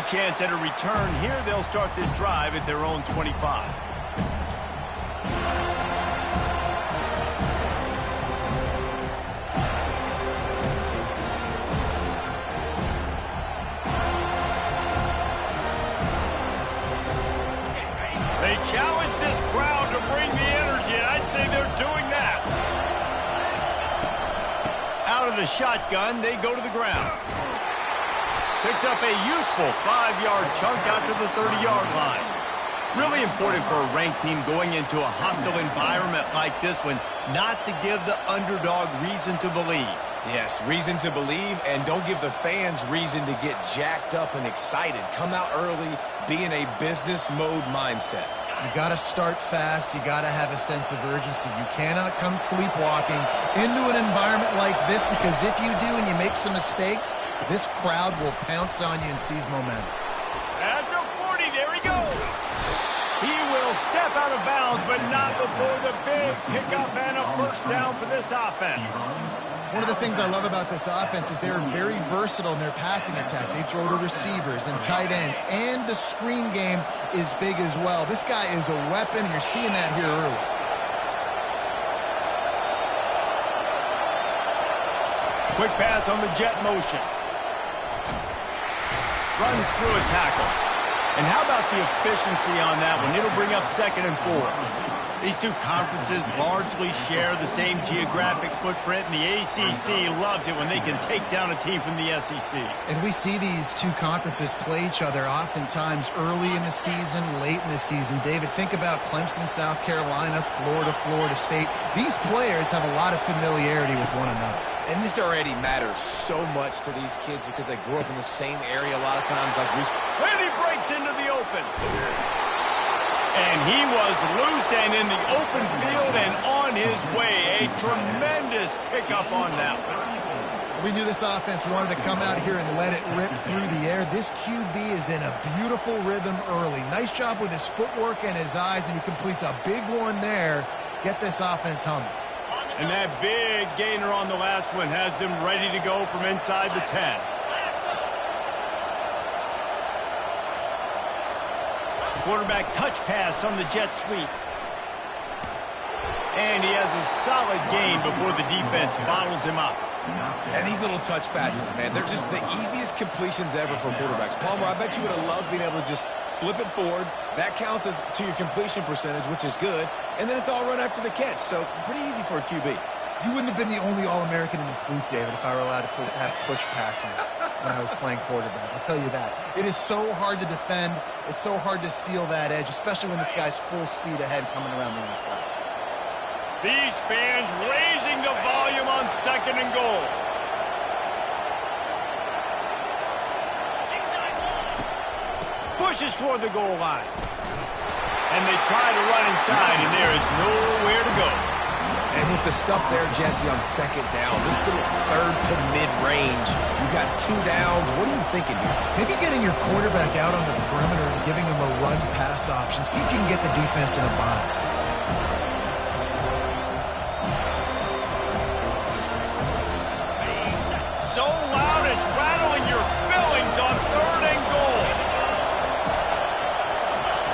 chance at a return here. They'll start this drive at their own 25. They challenge this crowd to bring the energy, and I'd say they're doing that. Out of the shotgun, they go to the ground. Picks up a useful 5-yard chunk out to the 30-yard line. Really important for a ranked team going into a hostile environment like this one, not to give the underdog reason to believe. Yes, reason to believe, and don't give the fans reason to get jacked up and excited. Come out early, be in a business mode mindset. You got to start fast. You got to have a sense of urgency. You cannot come sleepwalking into an environment like this, because if you do and you make some mistakes, this crowd will pounce on you and seize momentum. At the 40, there he goes. He will step out of bounds, but not before the big pickup and a first down for this offense. One of the things I love about this offense is they're very versatile in their passing attack. They throw to receivers and tight ends, and the screen game is big as well. This guy is a weapon, and you're seeing that here early. Quick pass on the jet motion. Runs through a tackle. And how about the efficiency on that one? It'll bring up 2nd and 4. These two conferences largely share the same geographic footprint, and the ACC loves it when they can take down a team from the SEC. And we see these two conferences play each other oftentimes early in the season, late in the season. David, think about Clemson, South Carolina, Florida State. These players have a lot of familiarity with one another. And this already matters so much to these kids because they grew up in the same area a lot of times. When he breaks into the open. And he was loose and in the open field and on his way. A tremendous pickup on that one. We knew this offense wanted to come out here and let it rip through the air. This QB is in a beautiful rhythm early. Nice job with his footwork and his eyes, and he completes a big one there. Get this offense humming. And that big gainer on the last one has them ready to go from inside the 10. Quarterback touch pass on the jet sweep. And he has a solid gain before the defense bottles him up. And these little touch passes, man, they're just the easiest completions ever for quarterbacks. Palmer, I bet you would have loved being able to just flip it forward. That counts as to your completion percentage, which is good. And then it's all run after the catch. So pretty easy for a QB. You wouldn't have been the only All-American in this booth, David, if I were allowed to have push passes when I was playing quarterback. I'll tell you that. It is so hard to defend. It's so hard to seal that edge, especially when this guy's full speed ahead coming around the inside. These fans raising the volume on 2nd and goal. Pushes toward the goal line. And they try to run inside, and there is nowhere to go. And with the stuff there, Jesse, on 2nd down, this little 3rd to mid-range, you got 2 downs. What are you thinking here? Maybe getting your quarterback out on the perimeter and giving him a run-pass option. See if you can get the defense in a bind. So loud it's rattling your fillings on 3rd and goal.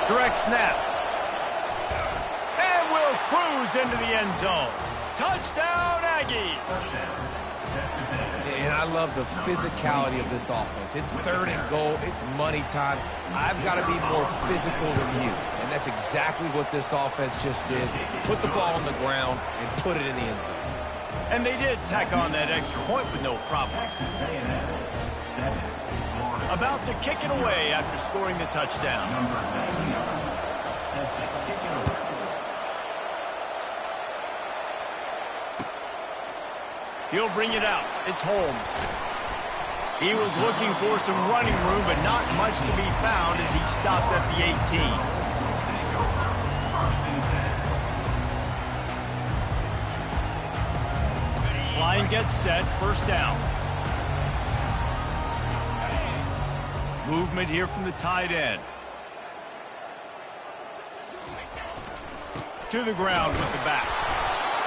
Direct snap. And will cruise into the end zone. Touchdown, Aggies. And I love the physicality of this offense. It's 3rd and goal. It's money time. I've got to be more physical than you. And that's exactly what this offense just did. Put the ball on the ground and put it in the end zone. And they did tack on that extra point with no problem. About to kick it away after scoring the touchdown. He'll bring it out. It's Holmes. He was looking for some running room, but not much to be found as he stopped at the 18. Line gets set, 1st down. Movement here from the tight end. To the ground with the back.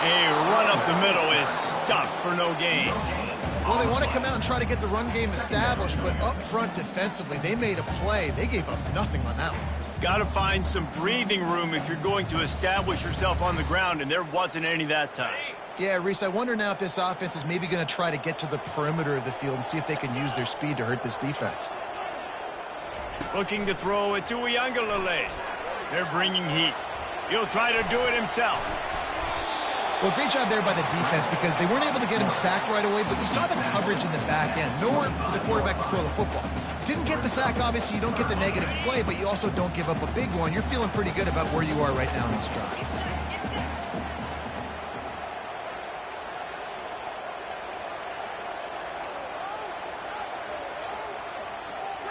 A run up the middle is stopped for no gain. Well, they want to come out and try to get the run game established, but up front defensively, they made a play. They gave up nothing on that one. Got to find some breathing room if you're going to establish yourself on the ground, and there wasn't any that time. Yeah, Reese, I wonder now if this offense is maybe going to try to get to the perimeter of the field and see if they can use their speed to hurt this defense. Looking to throw it to Uiagalelei. They're bringing heat. He'll try to do it himself. Well, great job there by the defense because they weren't able to get him sacked right away, but you saw the coverage in the back end. Nowhere for the quarterback to throw the football. Didn't get the sack, obviously. You don't get the negative play, but you also don't give up a big one. You're feeling pretty good about where you are right now in this drive.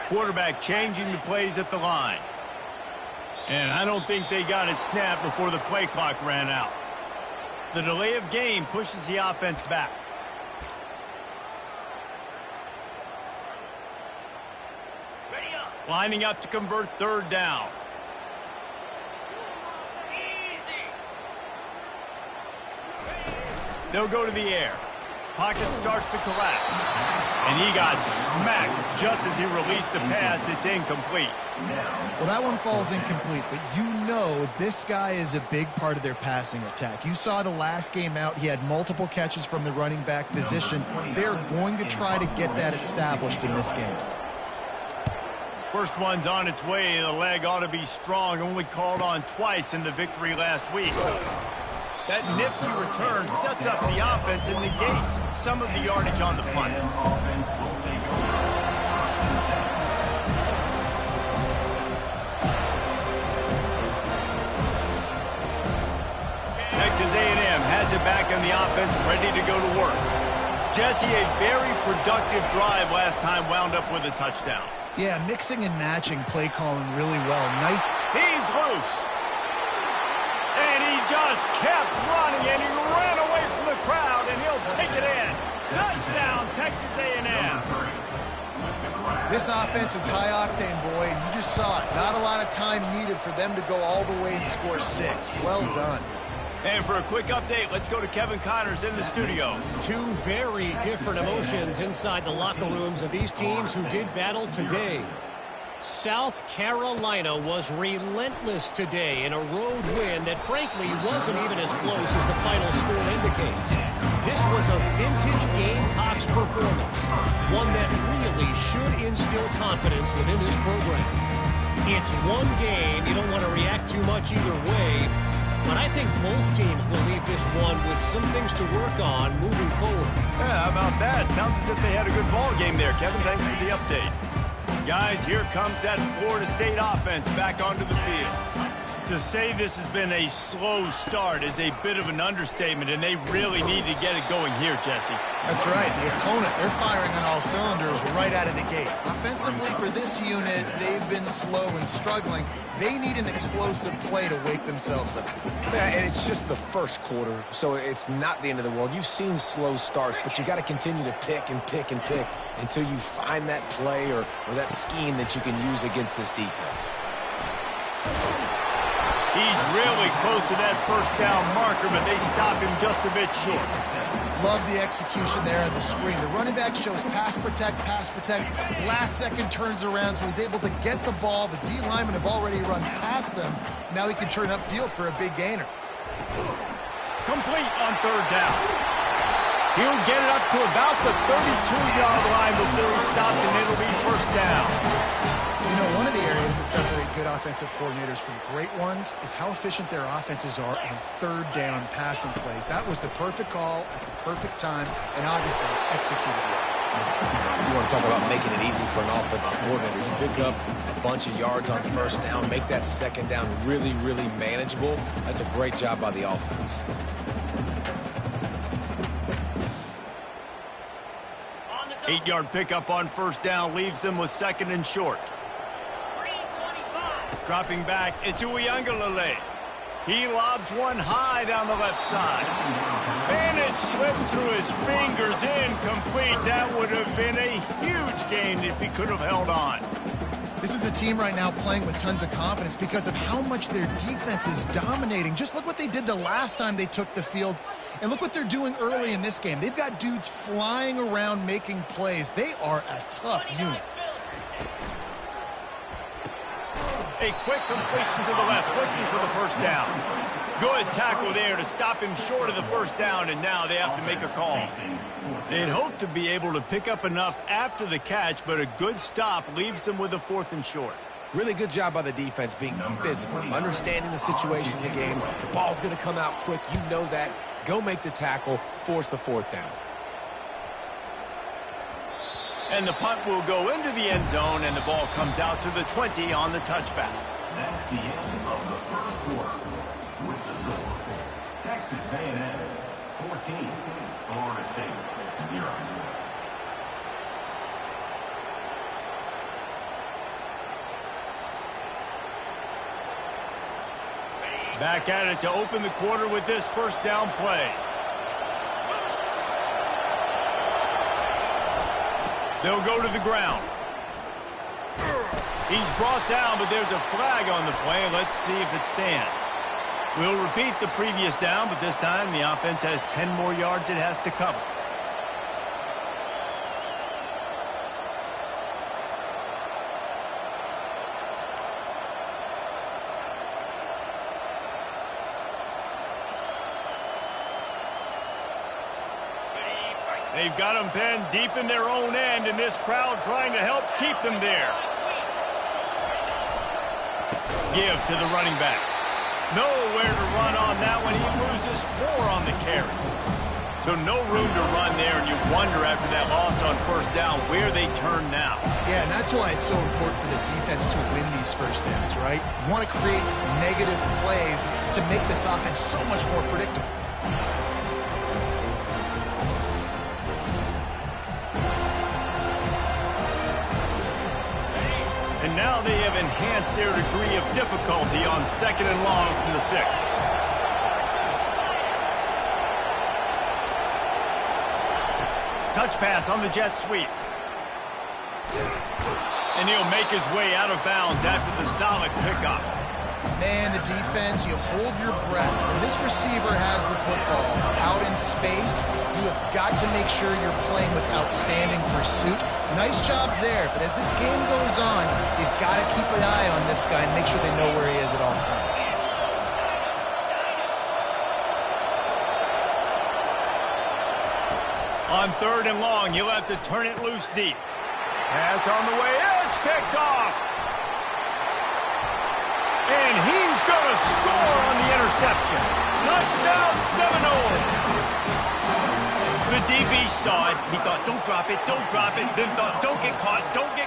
Quarterback changing the plays at the line. And I don't think they got it snapped before the play clock ran out. The delay of game pushes the offense back. Lining up to convert third down. They'll go to the air. Pocket starts to collapse. And he got smacked just as he released the pass. It's incomplete. Well, that one falls incomplete, but you know this guy is a big part of their passing attack. You saw the last game out. He had multiple catches from the running back position. They're going to try to get that established in this game. First one's on its way. The leg ought to be strong. Only called on twice in the victory last week. That nifty return sets up the offense and negates some of the yardage on the punt. Texas A&M has it back in the offense, ready to go to work. Jesse, a very productive drive last time, wound up with a touchdown. Yeah, mixing and matching play calling really well. Nice. He's loose. And he just kept running, and he ran away from the crowd, and he'll take it in. Touchdown, Texas A&M. This offense is high octane, boy, and you just saw it. Not a lot of time needed for them to go all the way and score 6. Well done. And for a quick update, let's go to Kevin Connors in the studio. Two very different emotions inside the locker rooms of these teams who did battle today. South Carolina was relentless today in a road win that frankly wasn't even as close as the final score indicates. This was a vintage Gamecocks performance, one that really should instill confidence within this program. It's one game, you don't want to react too much either way, but I think both teams will leave this one with some things to work on moving forward. Yeah, how about that? Sounds as if they had a good ball game there. Kevin, thanks for the update. Guys, here comes that Florida State offense back onto the field. To say this has been a slow start is a bit of an understatement, and they really need to get it going here, Jesse. That's right. The opponent, they're firing on all cylinders right out of the gate. Offensively, for this unit, they've been slow and struggling. They need an explosive play to wake themselves up. Yeah, and it's just the first quarter, so it's not the end of the world. You've seen slow starts, but you got to continue to pick and pick and pick until you find that play or that scheme that you can use against this defense. He's really close to that first down marker, but they stop him just a bit short. Love the execution there on the screen. The running back shows pass protect, last second turns around, so he's able to get the ball. The D linemen have already run past him. Now he can turn upfield for a big gainer. Complete on third down. He'll get it up to about the 32-yard line before he stops, and it'll be first down. You know, one of the areas that separate good offensive coordinators from great ones is how efficient their offenses are on third down passing plays. That was the perfect call at the perfect time, and obviously executed well. You want to talk about making it easy for an offensive coordinator. You pick up a bunch of yards on first down, make that second down really, really manageable. That's a great job by the offense. Eight-yard pickup on first down leaves them with second and short. Dropping back, it's Uiagalelei. He lobs one high down the left side. And it slips through his fingers, incomplete. That would have been a huge gain if he could have held on. This is a team right now playing with tons of confidence because of how much their defense is dominating. Just look what they did the last time they took the field, and look what they're doing early in this game. They've got dudes flying around making plays. They are a tough unit. A quick completion to the left, looking for the first down. Good tackle there to stop him short of the first down, and now they have to make a call. They'd hoped to be able to pick up enough after the catch, but a good stop leaves them with a 4th and short. Really good job by the defense being physical, understanding the situation in the game. The ball's going to come out quick. You know that. Go make the tackle, force the 4th down. And the punt will go into the end zone, and the ball comes out to the 20 on the touchback. That's the end of the first quarter. With the score, Texas A&M 14, Florida State 0. Back at it to open the quarter with this first down play. They'll go to the ground. He's brought down, but there's a flag on the play. Let's see if it stands. We'll repeat the previous down, but this time the offense has 10 more yards it has to cover. They've got them pinned deep in their own end, and this crowd trying to help keep them there. Give to the running back. Nowhere to run on that one. He loses 4 on the carry. So no room to run there, and you wonder after that loss on first down where they turn now. Yeah, and that's why it's so important for the defense to win these first downs, right? You want to create negative plays to make this offense so much more predictable. And now they have enhanced their degree of difficulty on 2nd and long from the 6. Touch pass on the jet sweep. And he'll make his way out of bounds after the solid pickup. Man, the defense, you hold your breath. When this receiver has the football out in space, you have got to make sure you're playing with outstanding pursuit. Nice job there, but as this game goes on, you've got to keep an eye on this guy and make sure they know where he is at all times. On 3rd and long, he'll have to turn it loose deep. Pass on the way. It's picked off. And he's going to score on the interception. Touchdown, 7-0. The DB saw it. He thought, don't drop it, don't drop it. Then thought, don't get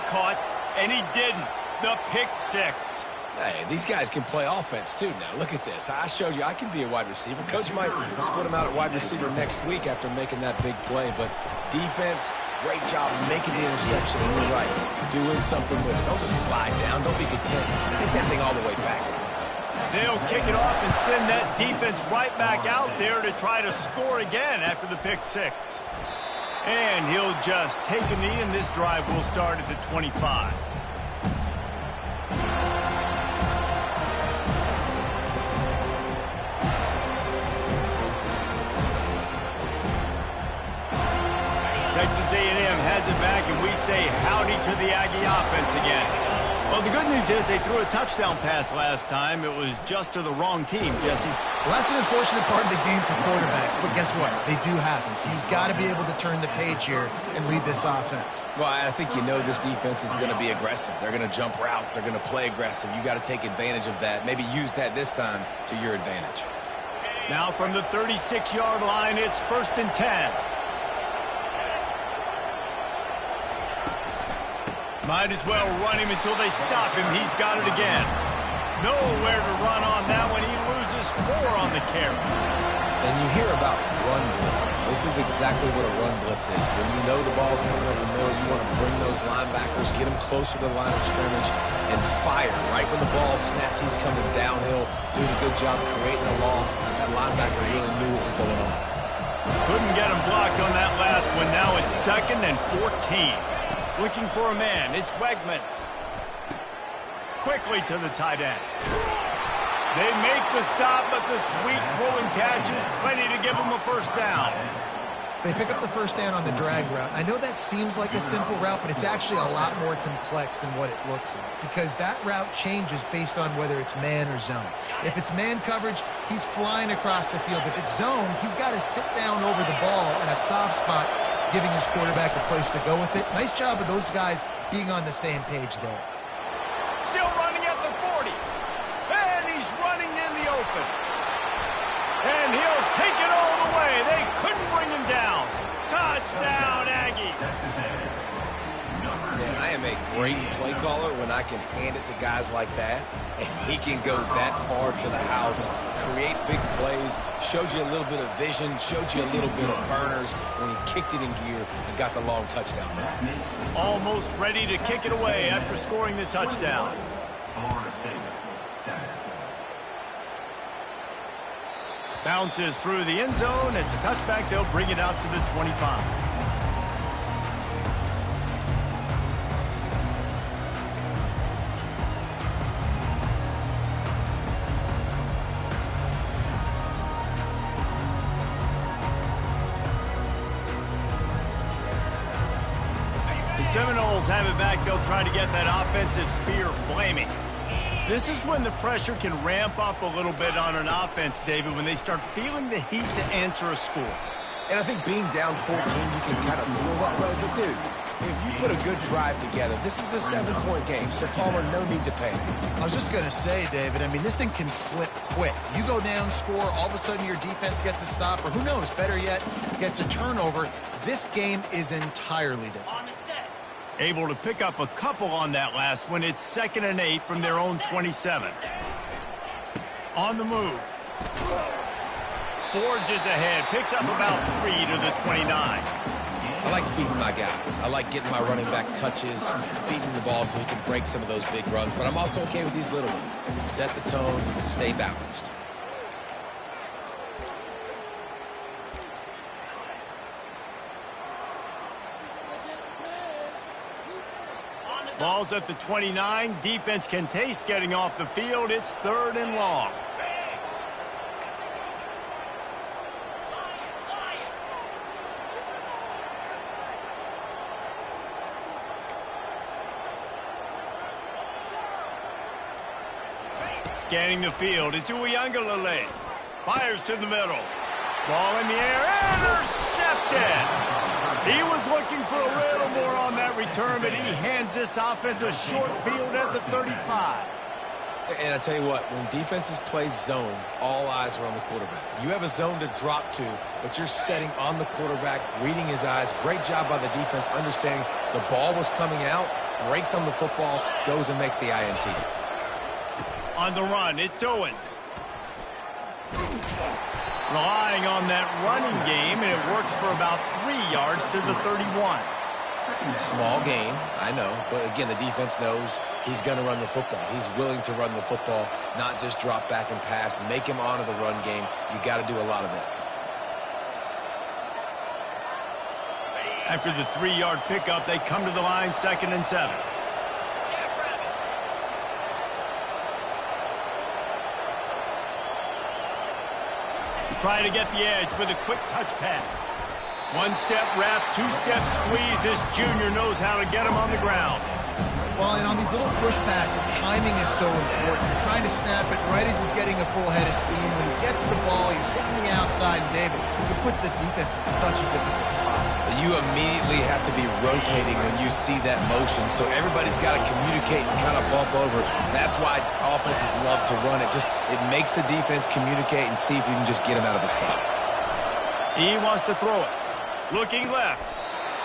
caught. And he didn't. The pick 6. Hey, these guys can play offense, too, now. Look at this. I showed you I can be a wide receiver. Coach might split him out at wide receiver next week after making that big play. But defense, great job making the interception. And you're right, doing something with it. Don't just slide down. Don't be content. Take that thing all the way back. They'll kick it off and send that defense right back out there to try to score again after the pick 6. And he'll just take a knee, and this drive will start at the 25. Texas A&M has it back, and we say howdy to the Aggie offense again. Well, the good news is they threw a touchdown pass last time. It was just to the wrong team, Jesse. Well, that's an unfortunate part of the game for quarterbacks, but guess what? They do happen. So you've got to be able to turn the page here and lead this offense. Well, I think you know this defense is going to be aggressive. They're going to jump routes. They're going to play aggressive. You got to take advantage of that. Maybe use that this time to your advantage. Now from the 36-yard line, it's 1st and 10. Might as well run him until they stop him. He's got it again. Nowhere to run on that one. He loses 4 on the carry. And you hear about run blitzes. This is exactly what a run blitz is. When you know the ball's coming over the middle, you want to bring those linebackers, get them closer to the line of scrimmage, and fire. Right when the ball snaps, he's coming downhill, doing a good job creating a loss. That linebacker really knew what was going on. Couldn't get him blocked on that last one. Now it's 2nd and 14. Looking for a man. It's Wegman. quickly to the tight end. They make the stop, but the sweet rolling catch is plenty to give them a first down. They pick up the first down on the drag route. I know that seems like a simple route, but it's actually a lot more complex than what it looks like because that route changes based on whether it's man or zone. If it's man coverage, he's flying across the field. If it's zone, he's got to sit down over the ball in a soft spot, giving his quarterback a place to go with it. Nice job of those guys being on the same page there. Still running at the 40. And he's running in the open. And he'll take it all the way. They couldn't bring him down. Touchdown, Aggies. Man, I am a great play caller when I can hand it to guys like that, and he can go that far to the house, create big plays, showed you a little bit of vision, showed you a little bit of burners when he kicked it in gear and got the long touchdown. Almost ready to kick it away after scoring the touchdown. Florida State, 7. Bounces through the end zone. It's a touchback. They'll bring it out to the 25. The Seminoles have it back. They'll try to get that offensive spear flaming. This is when the pressure can ramp up a little bit on an offense, David, when they start feeling the heat to answer a score. And I think being down 14, you can kind of feel that way. But, dude, if you put a good drive together, this is a 7-point game, so Palmer, no need to panic. I was just going to say, David, I mean, this thing can flip quick. You go down, score, all of a sudden your defense gets a stop, or who knows, better yet, gets a turnover. This game is entirely different. Able to pick up a couple on that last one. It's 2nd and 8 from their own 27. On the move. Forges ahead. Picks up about 3 to the 29. I like feeding my guy. I like getting my running back touches, feeding the ball so he can break some of those big runs. But I'm also okay with these little ones. Set the tone, stay balanced. Ball's at the 29. Defense can taste getting off the field. It's 3rd and long. Scanning the field. It's Uiagalelei. Fires to the middle. Ball in the air. Intercepted. He was looking for a little more on that return, but he hands this offense a short field at the 35. And I tell you what, when defenses play zone, all eyes are on the quarterback. You have a zone to drop to, but you're setting on the quarterback, reading his eyes. Great job by the defense, understanding the ball was coming out, breaks on the football, goes and makes the INT. On the run, it's Owens. Relying on that running game, and it works for about 3 yards to the 31. Small gain, I know, but again, the defense knows he's going to run the football. He's willing to run the football, not just drop back and pass, make him honor the run game. You got to do a lot of this. After the 3-yard pickup, they come to the line, 2nd and 7. Try to get the edge with a quick touch pass. 1-step wrap, 2-step squeeze. This junior knows how to get him on the ground. Well, and on these little push passes, timing is so important. You're trying to snap it right as he's getting a full head of steam. When he gets the ball, he's hitting the outside, and David, it puts the defense in such a difficult spot. You immediately have to be rotating when you see that motion, so everybody's got to communicate and kind of bump over. That's why offenses love to run it. It makes the defense communicate and see if you can just get him out of the spot. He wants to throw it. Looking left.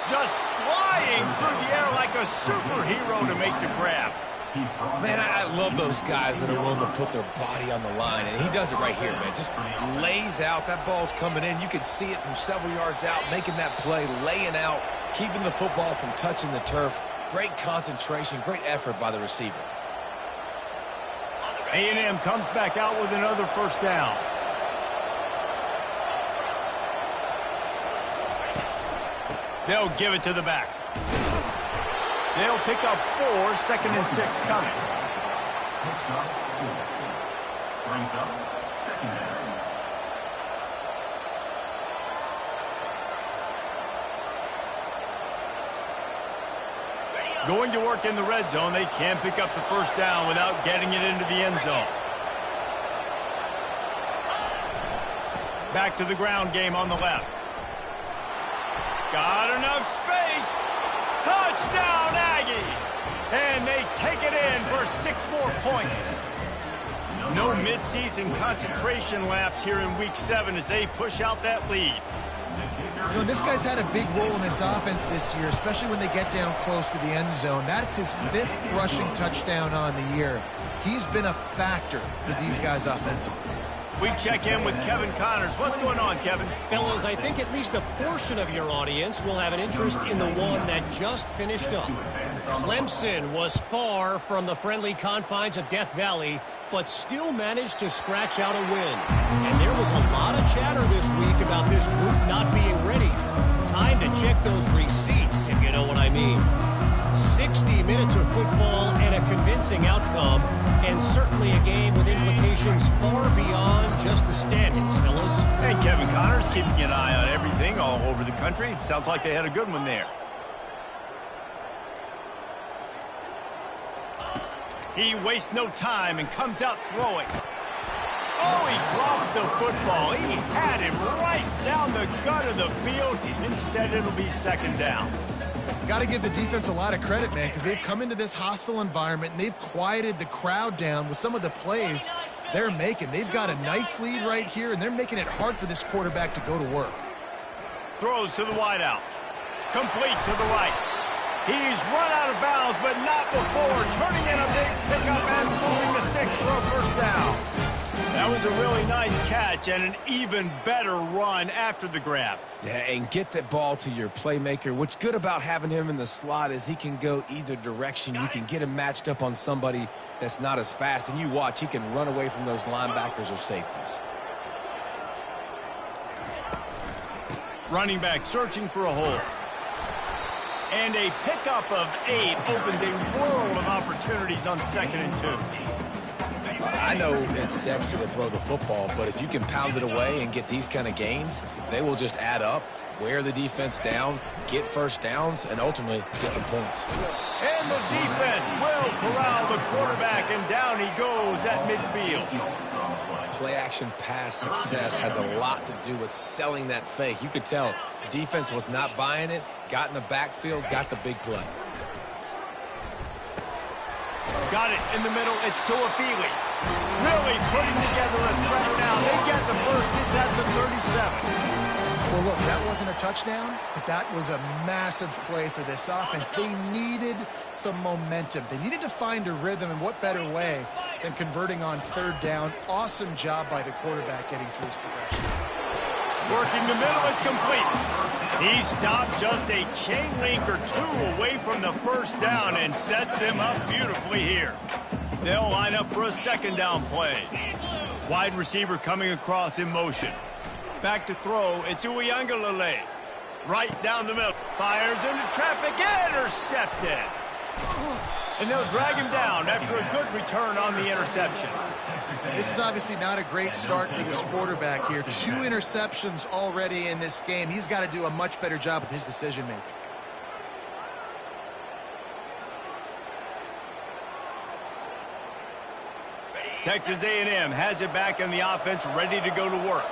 Just flying through the air like a superhero to make the grab. Man, I love those guys that are willing to put their body on the line, and he does it right here, man. Just lays out. That ball's coming in. You can see it from several yards out, making that play, laying out, keeping the football from touching the turf. Great concentration, great effort by the receiver. A&M comes back out with another first down. They'll give it to the back. They'll pick up 4, 2nd and 6 coming. Picks up 4. Brings up second down. Going to work in the red zone, they can pick up the first down without getting it into the end zone. Back to the ground game on the left. Got enough space. Touchdown, Aggies! And they take it in for 6 more points. No midseason concentration laps here in Week 7 as they push out that lead. You know, this guy's had a big role in this offense this year, especially when they get down close to the end zone. That's his 5th rushing touchdown on the year. He's been a factor for these guys offensively. We check in with Kevin Connors. What's going on, Kevin? Fellas, I think at least a portion of your audience will have an interest in the one that just finished up. Clemson was far from the friendly confines of Death Valley, but still managed to scratch out a win. And there was a lot of chatter this week about this group not being ready. Time to check those receipts, if you know what I mean. 60 minutes of football and a convincing outcome, and certainly a game with implications far beyond just the standings, fellas. And Kevin Connors keeping an eye on everything all over the country. Sounds like they had a good one there. He wastes no time and comes out throwing. Oh, he drops the football. He had him right down the gut of the field. Instead, it'll be second down. Got to give the defense a lot of credit, man, because they've come into this hostile environment and they've quieted the crowd down with some of the plays they're making. They've got a nice lead right here, and they're making it hard for this quarterback to go to work. Throws to the wideout. Complete to the right. He's run out of bounds, but not before. Turning in a big pickup and moving the sticks for a first down. That was a really nice catch and an even better run after the grab. Yeah, and get that ball to your playmaker. What's good about having him in the slot is he can go either direction. You can get him matched up on somebody that's not as fast, and you watch, he can run away from those linebackers or safeties. Running back searching for a hole. And a pickup of 8 opens a world of opportunities on 2nd and 2. I know it's sexy to throw the football, but if you can pound it away and get these kind of gains, they will just add up, wear the defense down, get first downs, and ultimately get some points. And the defense will corral the quarterback, and down he goes at midfield. Play-action pass success has a lot to do with selling that fake. You could tell defense was not buying it, got in the backfield, got the big play. Got it in the middle. It's Tuafili. Really putting together a threat now. They get the first. It's at the 37. Well, look, that wasn't a touchdown, but that was a massive play for this offense. They needed some momentum. They needed to find a rhythm, and what better way than converting on 3rd down. Awesome job by the quarterback getting through his progression. Working the middle, it's complete. He stopped just a chain link or 2 away from the first down and sets them up beautifully here. They'll line up for a 2nd down play. Wide receiver coming across in motion. Back to throw, it's Uiagalelei. Right down the middle. Fires into traffic, intercepted. And they'll drag him down after a good return on the interception. This is obviously not a great start for this quarterback here. 2 interceptions already in this game. He's got to do a much better job with his decision-making. Texas A&M has it back in the offense, ready to go to work.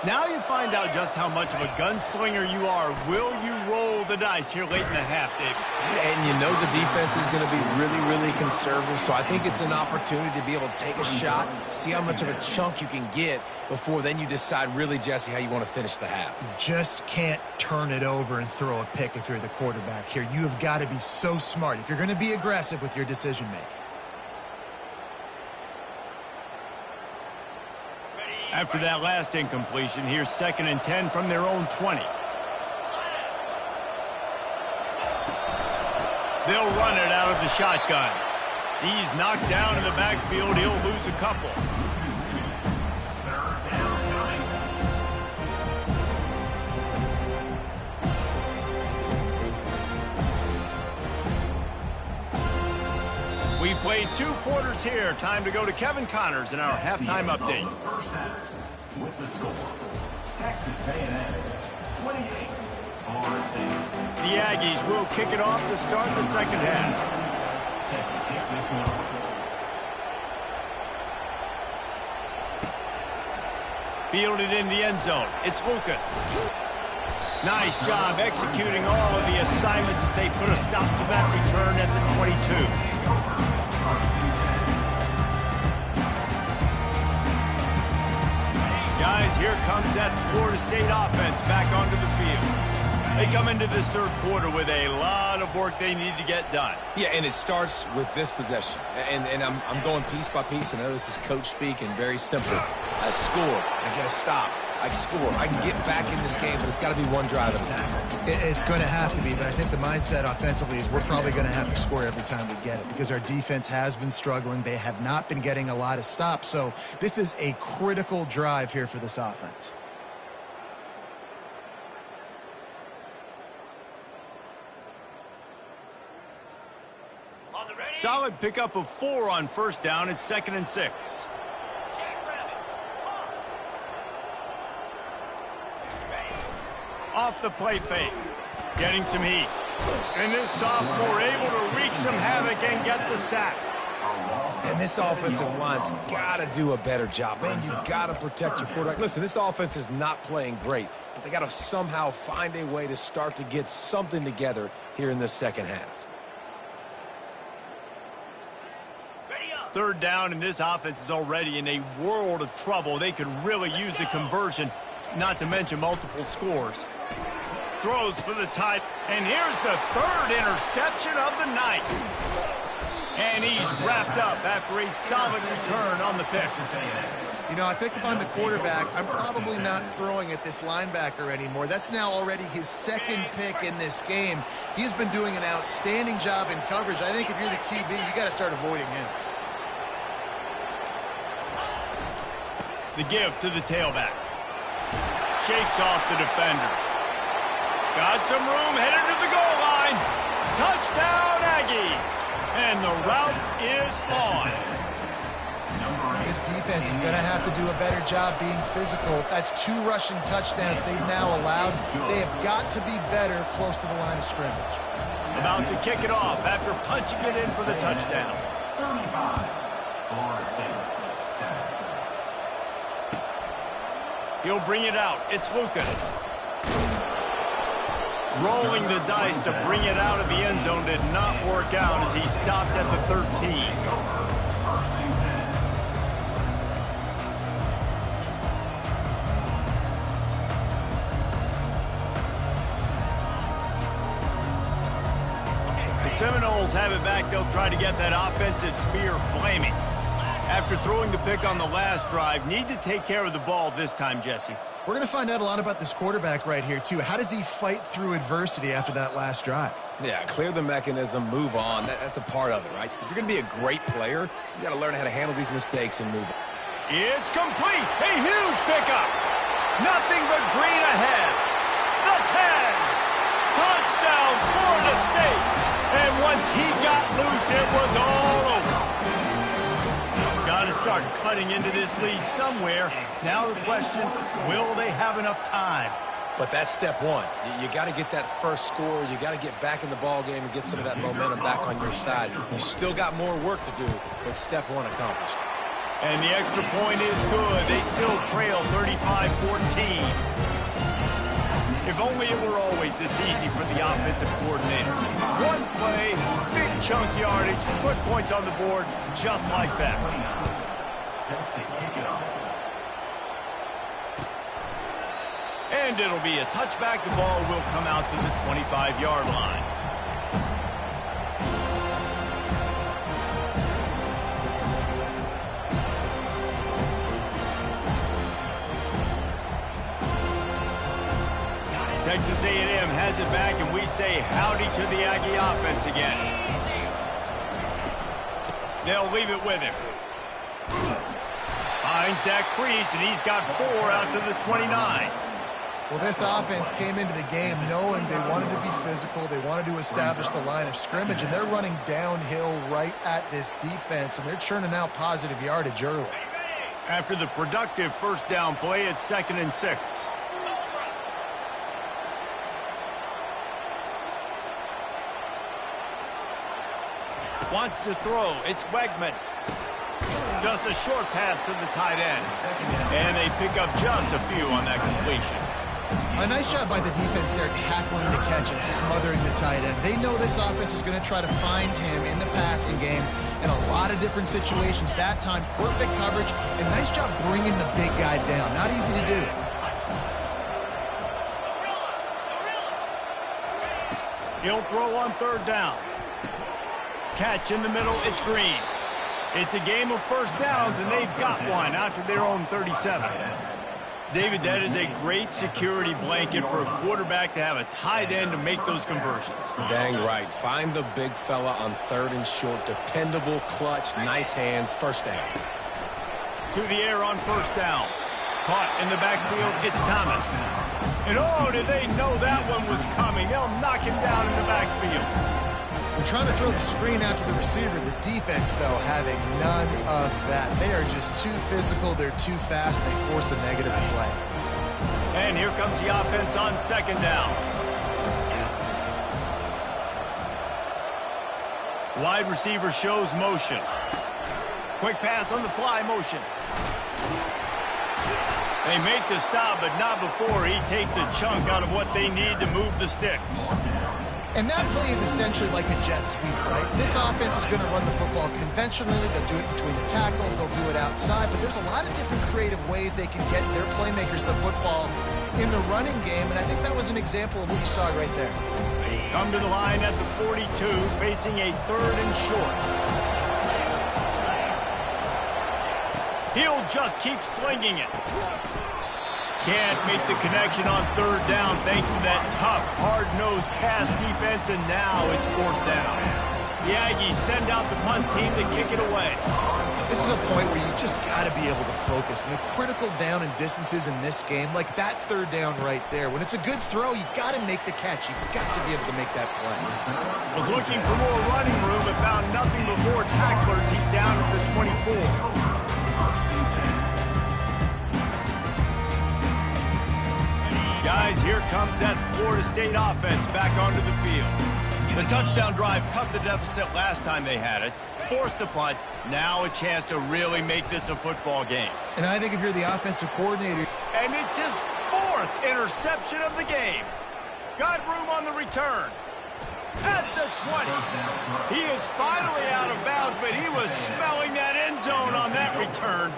Now you find out just how much of a gunslinger you are. Will you roll the dice here late in the half, David? And you know the defense is going to be really, really conservative, so I think it's an opportunity to be able to take a shot, see how much of a chunk you can get before then you decide really, Jesse, how you want to finish the half. You just can't turn it over and throw a pick if you're the quarterback here. You have got to be so smart if you're going to be aggressive with your decision-making. After that last incompletion, here's 2nd and 10 from their own 20. They'll run it out of the shotgun. He's knocked down in the backfield. He'll lose a couple. We've played played 2 quarters here. Time to go to Kevin Connors in our halftime update. First half with the score. Texas A&M 28, Florida State. The Aggies will kick it off to start the second half. Set to kick this one off. Fielded in the end zone. It's Lucas. Nice job executing all of the assignments as they put a stop to that return at the 22. Guys, here comes that Florida State offense back onto the field. They come into this third quarter with a lot of work they need to get done. Yeah, and it starts with this possession. And I'm going piece by piece. I know this is coach speak and very simple. I score. I get a stop. I score. I can get back in this game, but it's got to be one drive at a time. It's going to have to be, but I think the mindset offensively is we're probably going to have to score every time we get it because our defense has been struggling. They have not been getting a lot of stops, so this is a critical drive here for this offense. Solid pickup of 4 on first down. It's 2nd and 6. Off the play fake. Getting some heat. And this sophomore able to wreak some havoc and get the sack. And this offensive line's got to do a better job. Man, you got to protect your quarterback. Listen, this offense is not playing great, but they got to somehow find a way to start to get something together here in this second half. Third down, and this offense is already in a world of trouble. They could really use a conversion, not to mention multiple scores. Throws for the tight, and here's the 3rd interception of the night. And he's wrapped up after a solid return on the pick. You know, I think if I'm the quarterback, I'm probably not throwing at this linebacker anymore. That's now already his 2nd pick in this game. He's been doing an outstanding job in coverage. I think if you're the QB, you got to start avoiding him. The give to the tailback. Shakes off the defender. Got some room, headed to the goal line. Touchdown, Aggies. And the route is on. This defense is going to have to do a better job being physical. That's 2 rushing touchdowns they've now allowed. They have got to be better close to the line of scrimmage. About to kick it off after punching it in for the touchdown. 35, Florida State 7. He'll bring it out. It's Lucas. Rolling the dice to bring it out of the end zone did not work out as he stopped at the 13. The Seminoles have it back. They'll try to get that offensive spear flaming. After throwing the pick on the last drive, need to take care of the ball this time, Jesse. We're going to find out a lot about this quarterback right here, too. How does he fight through adversity after that last drive? Yeah, clear the mechanism, move on. That's a part of it, right? If you're going to be a great player, you got to learn how to handle these mistakes and move on. It's complete. A huge pickup. Nothing but green ahead. The 10. Touchdown, Florida State. And once he got loose, it was all over. Got to start cutting into this lead somewhere. Now the question, will they have enough time? But that's step one. You got to get that first score. You got to get back in the ball game and get some of that momentum back on your side. You still got more work to do, but step one accomplished. And the extra point is good. They still trail 35-14. If only it were always this easy for the offensive coordinator. One play, big chunk yardage, put points on the board just like that. Set to kick it off. And it'll be a touchback. The ball will come out to the 25-yard line. Texas A&M has it back, and we say howdy to the Aggie offense again. They'll leave it with him. Finds that crease, and he's got 4 out to the 29. Well, this offense came into the game knowing they wanted to be physical, they wanted to establish the line of scrimmage, and they're running downhill right at this defense, and they're churning out positive yardage early. After the productive first down play, it's 2nd and 6. Wants to throw. It's Wegman. Just a short pass to the tight end. And they pick up just a few on that completion. A nice job by the defense there tackling the catch and smothering the tight end. They know this offense is going to try to find him in the passing game in a lot of different situations. That time, perfect coverage, and nice job bringing the big guy down. Not easy to do. He'll throw on 3rd down. Catch in the middle, it's Green. It's a game of first downs, and they've got one out to their own 37. David, that is a great security blanket for a quarterback to have a tight end to make those conversions. Dang right. Find the big fella on 3rd and short. Dependable, clutch, nice hands, first down. To the air on 1st down. Caught in the backfield, it's Thomas. And oh, did they know that one was coming. They'll knock him down in the backfield. I'm trying to throw the screen out to the receiver. The defense, though, having none of that. They are just too physical. They're too fast. They force a negative play. And here comes the offense on 2nd down. Wide receiver shows motion. Quick pass on the fly motion. They make the stop, but not before he takes a chunk out of what they need to move the sticks. And that play is essentially like a jet sweep, right? This offense is going to run the football conventionally. They'll do it between the tackles. They'll do it outside. But there's a lot of different creative ways they can get their playmakers the football in the running game. And I think that was an example of what you saw right there. Come to the line at the 42, facing a 3rd and short. He'll just keep slinging it. Can't make the connection on 3rd down thanks to that tough, hard-nosed pass defense, and now it's 4th down. The Aggies send out the punt team to kick it away. This is a point where you just got to be able to focus. And the critical down and distances in this game, like that 3rd down right there, when it's a good throw, you got to make the catch. You've got to be able to make that play. Was looking for more running room, but found nothing before tacklers. He's down at the 24. Guys, here comes that Florida State offense back onto the field. The touchdown drive cut the deficit last time they had it, forced the punt, now a chance to really make this a football game. And I think if you're the offensive coordinator... And it's his 4th interception of the game. Got room on the return. At the 20. He is finally out of bounds, but he was smelling that end zone on that return.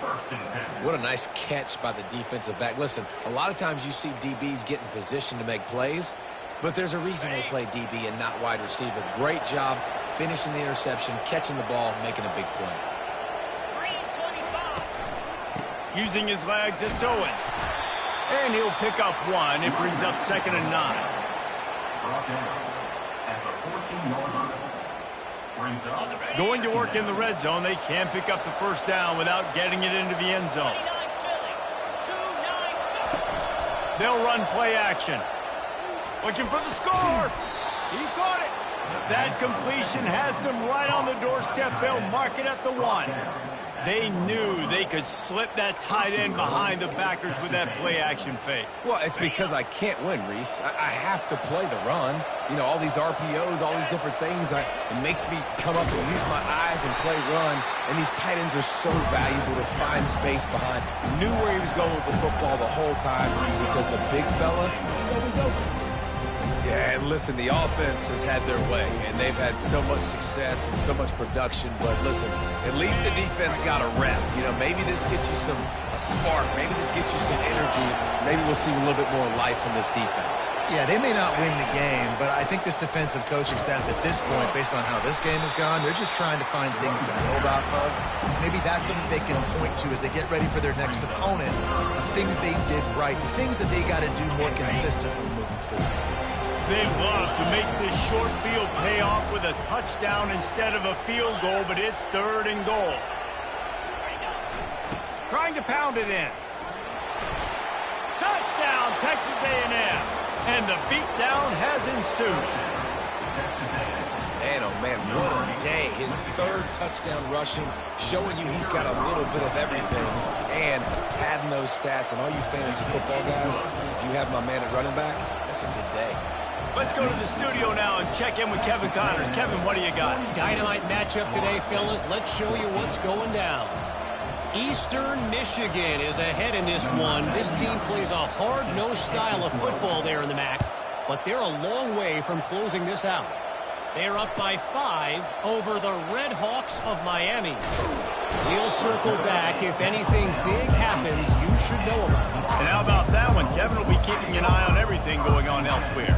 What a nice catch by the defensive back. Listen, a lot of times you see DBs get in position to make plays, but there's a reason they play DB and not wide receiver. Great job finishing the interception, catching the ball, making a big play. Using his legs, it's Owens. And he'll pick up one. It brings up 2nd and 9. Going to work in the red zone, they can't pick up the first down without getting it into the end zone. They'll run play action. Looking for the score. He caught it. That completion has them right on the doorstep. They'll mark it at the 1. They knew they could slip that tight end behind the backers with that play action fake. Well, it's because I can't win, Reese. I have to play the run. You know, all these RPOs, all these different things. It makes me come up and use my eyes and play run. And these tight ends are so valuable to find space behind. Knew where he was going with the football the whole time because the big fella is always open. Yeah, and listen, the offense has had their way, and they've had so much success and so much production. But listen, at least the defense got a rep. You know, maybe this gets you a spark. Maybe this gets you some energy. Maybe we'll see a little bit more life from this defense. Yeah, they may not win the game, but I think this defensive coaching staff at this point, based on how this game has gone, they're just trying to find things to build off of. Maybe that's something they can point to as they get ready for their next opponent, of things they did right, things that they got to do more consistently moving forward. They love to make this short field pay off with a touchdown instead of a field goal, but it's 3rd and goal. Trying to pound it in. Touchdown, Texas A&M. And the beatdown has ensued. Man, oh man, what a day. His third touchdown rushing, showing you he's got a little bit of everything and padding those stats. And all you fantasy football guys, if you have my man at running back, that's a good day. Let's go to the studio now and check in with Kevin Connors. Kevin, what do you got? Dynamite matchup today, fellas. Let's show you what's going down. Eastern Michigan is ahead in this one. This team plays a hard-nosed style of football there in the MAC, but they're a long way from closing this out. They're up by 5 over the Red Hawks of Miami. We'll circle back. If anything big happens, you should know about it. And how about that one? Kevin will be keeping an eye on everything going on elsewhere.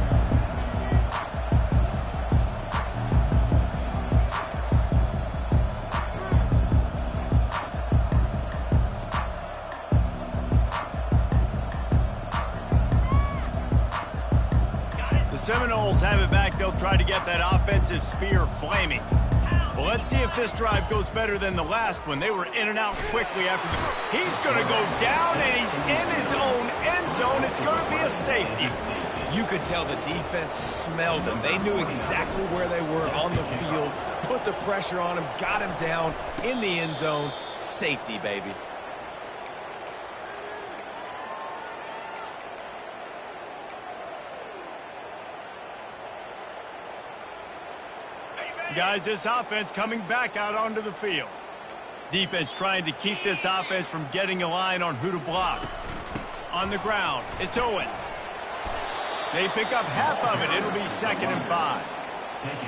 Seminoles have it back. They'll try to get that offensive spear flaming. Well, let's see if this drive goes better than the last one. They were in and out quickly after the... He's going to go down, and he's in his own end zone. It's going to be a safety. You could tell the defense smelled him. They knew exactly where they were on the field, put the pressure on him, got him down in the end zone. Safety, baby. Guys, this offense coming back out onto the field. Defense trying to keep this offense from getting a line on who to block. On the ground, it's Owens. They pick up half of it. It'll be 2nd and 5.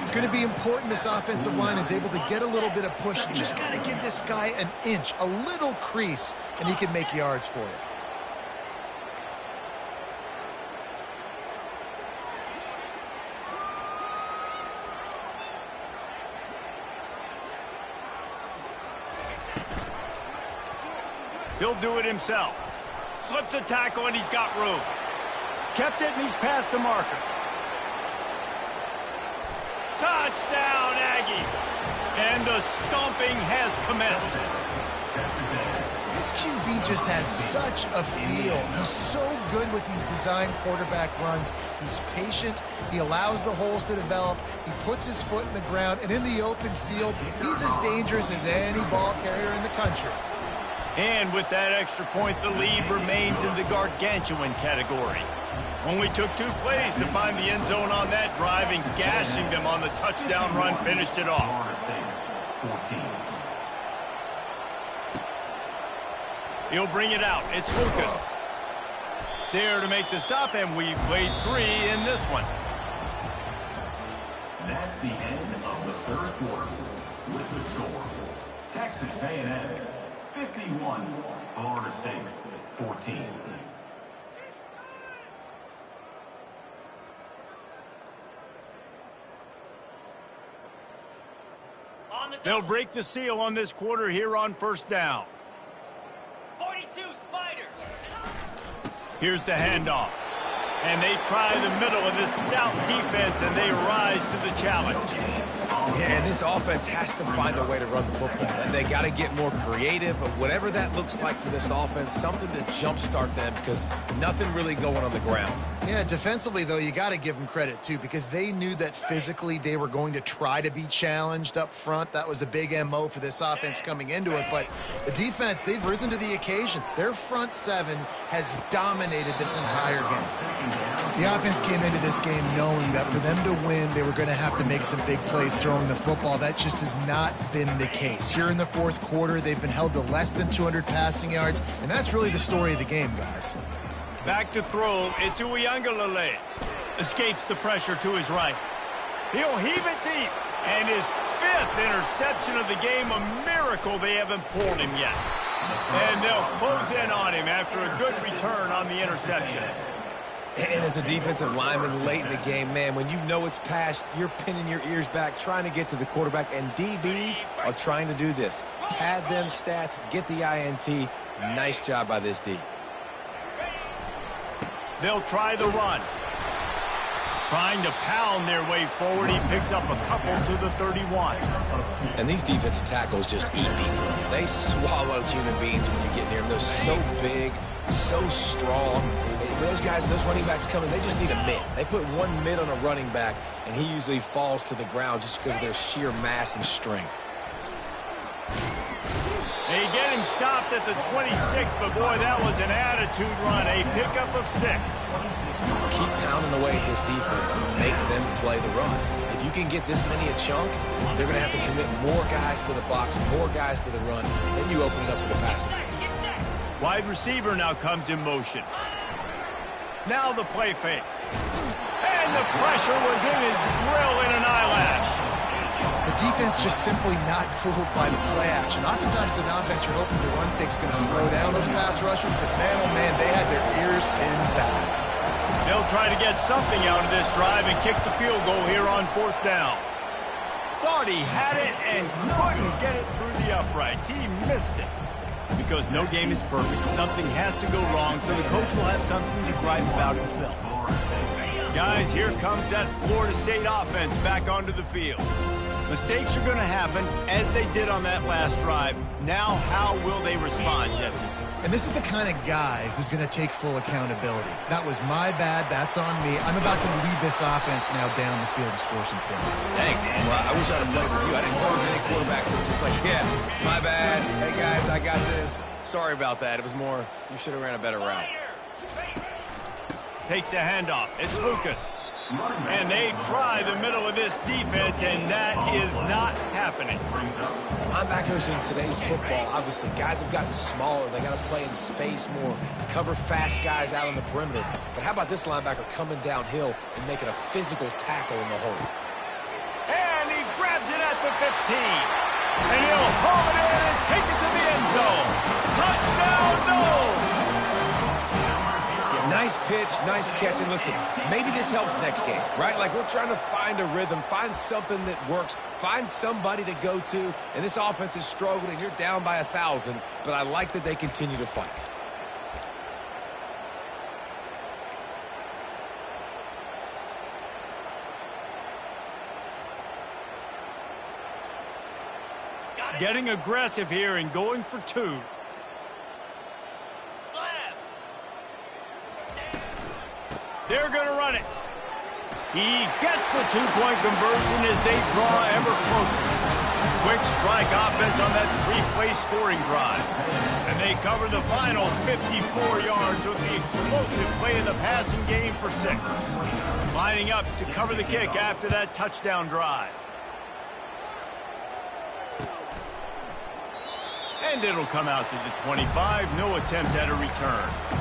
It's going to be important this offensive line is able to get a little bit of push. You just got to give this guy an inch, a little crease, and he can make yards for you. He'll do it himself. Slips a tackle, and he's got room. Kept it, and he's past the marker. Touchdown, Aggies! And the stomping has commenced. This QB just has such a feel. He's so good with these design quarterback runs. He's patient. He allows the holes to develop. He puts his foot in the ground, and in the open field, he's as dangerous as any ball carrier in the country. And with that extra point, the lead remains in the gargantuan category. Only took 2 plays to find the end zone on that drive, and gashing them on the touchdown run finished it off. He'll bring it out. It's Lucas. There to make the stop, and we played 3 in this one. That's the end of the 3rd quarter. With the score, Texas A&M 51, Florida State 14. They'll break the seal on this quarter here on 1st down. 42 Spiders. Here's the handoff. And they try the middle of this stout defense, and they rise to the challenge. Yeah, and this offense has to find a way to run the football. And they got to get more creative, but whatever that looks like for this offense, something to jumpstart them because nothing really going on the ground. Yeah, defensively, though, you got to give them credit, too, because they knew that physically they were going to try to be challenged up front. That was a big MO for this offense coming into it. But the defense, they've risen to the occasion. Their front 7 has dominated this entire game. The offense came into this game knowing that for them to win, they were going to have to make some big plays throwing the football. That just has not been the case. Here in the 4th quarter, they've been held to less than 200 passing yards, and that's really the story of the game, guys. Back to throw. It's Uiagalelei. Escapes the pressure to his right. He'll heave it deep. And his 5th interception of the game, a miracle they haven't pulled him yet. And they'll close in on him after a good return on the interception. And as a defensive lineman late in the game, man, when you know it's past, you're pinning your ears back, trying to get to the quarterback, and DBs are trying to do this. Pad them stats, get the INT. Nice job by this D. They'll try the run. Trying to pound their way forward. He picks up a couple to the 31. And these defensive tackles just eat people. They swallow human beings when you get near them. They're so big, so strong. those guys, those running backs coming, they just need a mid. They put one mid on a running back, and he usually falls to the ground just because of their sheer mass and strength. They get him stopped at the 26, but boy, that was an attitude run, a pickup of 6. Keep pounding away at this defense and make them play the run. If you can get this many a chunk, they're going to have to commit more guys to the box, more guys to the run, then you open it up for the passing. Wide receiver now comes in motion. Now the play fake. And the pressure was in his grill in an eyelash. The defense just simply not fooled by the play action. Oftentimes, an offense, you're hoping the run fake's going to slow down those pass rushers, but man, oh man, they had their ears pinned back. They'll try to get something out of this drive and kick the field goal here on 4th down. Thought he had it and couldn't get it through the uprights. He missed it. Because no game is perfect, something has to go wrong, so the coach will have something to gripe about in film. Guys, here comes that Florida State offense back onto the field. Mistakes are going to happen, as they did on that last drive. Now, how will they respond, Jesse? And this is the kind of guy who's going to take full accountability. That was my bad. That's on me. I'm about to lead this offense now down the field and score some points. Dang, man. Well, I wish I'd have played with you. I didn't play with many quarterbacks that were just like, yeah, my bad. Hey, guys, I got this. Sorry about that. It was more, you should have ran a better route. Takes the handoff. It's Lucas. And they try the middle of this defense, and that is not happening. Linebackers in today's football, obviously, guys have gotten smaller. They got to play in space more, cover fast guys out on the perimeter. But how about this linebacker coming downhill and making a physical tackle in the hole? And he grabs it at the 15. And he'll haul it in and take it to the end zone. Touchdown, no! Nice pitch, nice catch, and listen, maybe this helps next game, right? Like, we're trying to find a rhythm, find something that works, find somebody to go to, and this offense is struggling. You're down by 1,000, but I like that they continue to fight. Getting aggressive here and going for 2. They're going to run it. He gets the 2-point conversion as they draw ever closer. Quick strike offense on that 3-play scoring drive. And they cover the final 54 yards with the explosive play in the passing game for 6. Lining up to cover the kick after that touchdown drive. And it'll come out to the 25. No attempt at a return.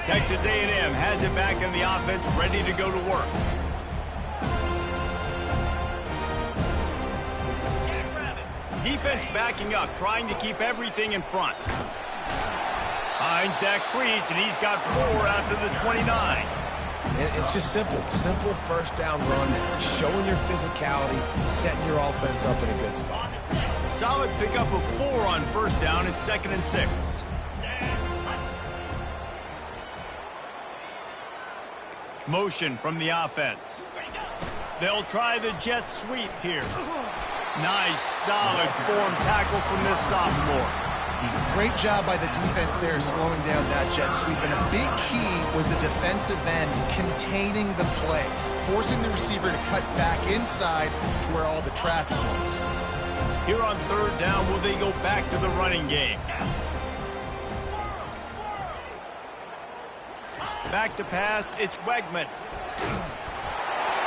Texas A&M has it back in the offense, ready to go to work. Defense backing up, trying to keep everything in front. Finds that crease, and he's got 4 out to the 29. And it's just simple. Simple first down run, showing your physicality, setting your offense up in a good spot. Solid pickup of 4 on first down. It's 2nd and 6. Motion from the offense. They'll try the jet sweep here. Nice, solid form tackle from this sophomore. Great job by the defense there slowing down that jet sweep. And a big key was the defensive end containing the play, forcing the receiver to cut back inside to where all the traffic was. Here on 3rd down, will they go back to the running game? Back to pass, it's Wegman.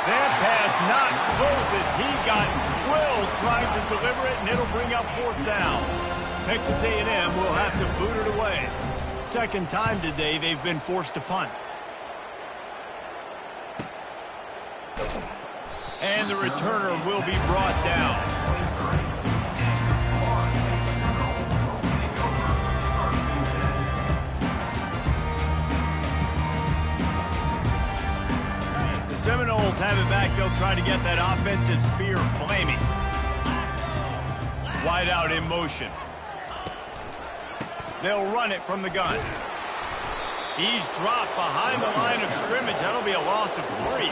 That pass not close as he got drilled trying to deliver it, and it'll bring up 4th down. Texas A&M will have to boot it away. 2nd time today they've been forced to punt. And the returner will be brought down. Seminoles have it back. They'll try to get that offensive spear flaming. Wide out in motion. They'll run it from the gun. He's dropped behind the line of scrimmage. That'll be a loss of 3.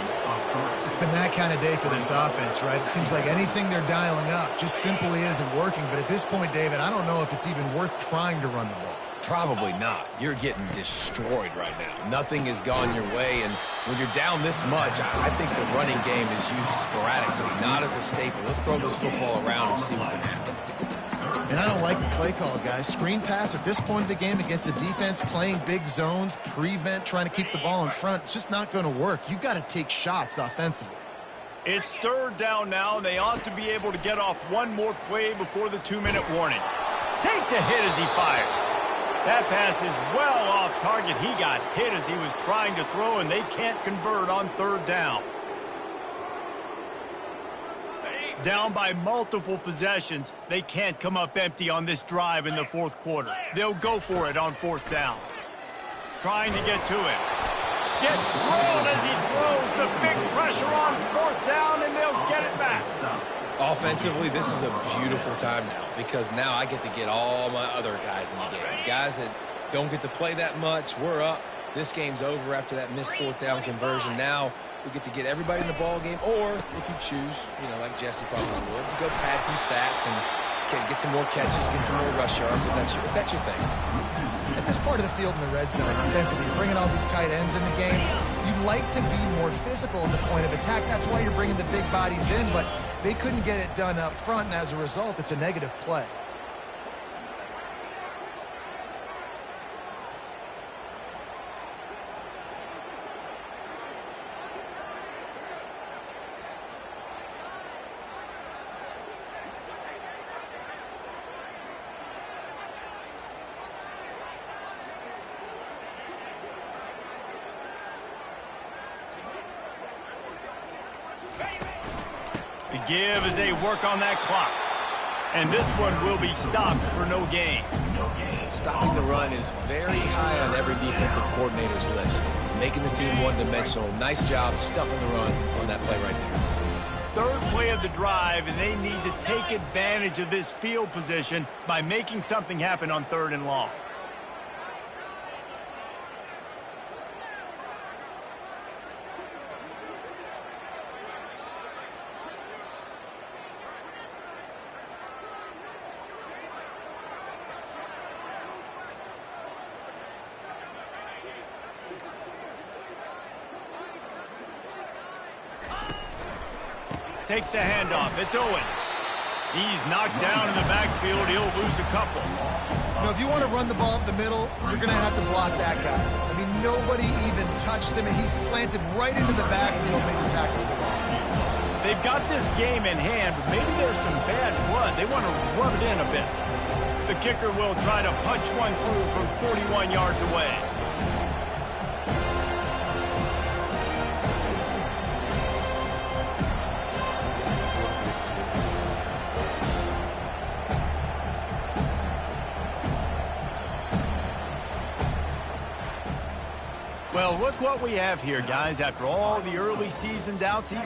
It's been that kind of day for this offense, right? It seems like anything they're dialing up just simply isn't working. But at this point, David, I don't know if it's even worth trying to run the ball. Probably not. You're getting destroyed right now. Nothing has gone your way, and when you're down this much, I think the running game is used sporadically, not as a staple. Let's throw this football around and see what can happen. And I don't like the play call, guys. Screen pass at this point of the game against the defense, playing big zones, prevent, trying to keep the ball in front. It's just not going to work. You've got to take shots offensively. It's third down now, and they ought to be able to get off one more play before the 2-minute warning. Takes a hit as he fires. That pass is well off target. He got hit as he was trying to throw, and they can't convert on third down. Down by multiple possessions, they can't come up empty on this drive in the fourth quarter. They'll go for it on fourth down. Trying to get to him. Gets drilled as he throws. The big pressure on fourth down, and they'll get it back. Offensively, this is a beautiful time now because now I get to get all my other guys in the game. Guys that don't get to play that much, we're up. This game's over after that missed fourth down conversion. Now we get to get everybody in the ball game, or if you choose, like Jesse probably would, to go pad some stats and get some more catches, get some more rush yards if that's your thing. At this part of the field in the red zone, offensively, you're bringing all these tight ends in the game. You'd like to be more physical at the point of attack. That's why you're bringing the big bodies in, but they couldn't get it done up front, and as a result, it's a negative play. The give as they work on that clock. And this one will be stopped for no gain. Stopping the run is very high on every defensive coordinator's list. Making the team one-dimensional. Nice job stuffing the run on that play right there. Third play of the drive, and they need to take advantage of this field position by making something happen on third and long. Takes the handoff. It's Owens. He's knocked down in the backfield. He'll lose a couple. If you want to run the ball up the middle, you're going to have to block that guy. I mean, nobody even touched him, and he slanted right into the backfield, made the tackle for loss. They've got this game in hand, but maybe there's some bad blood. They want to rub it in a bit. The kicker will try to punch one through from 41 yards away. Well, look what we have here, guys. After all the early season doubts, he's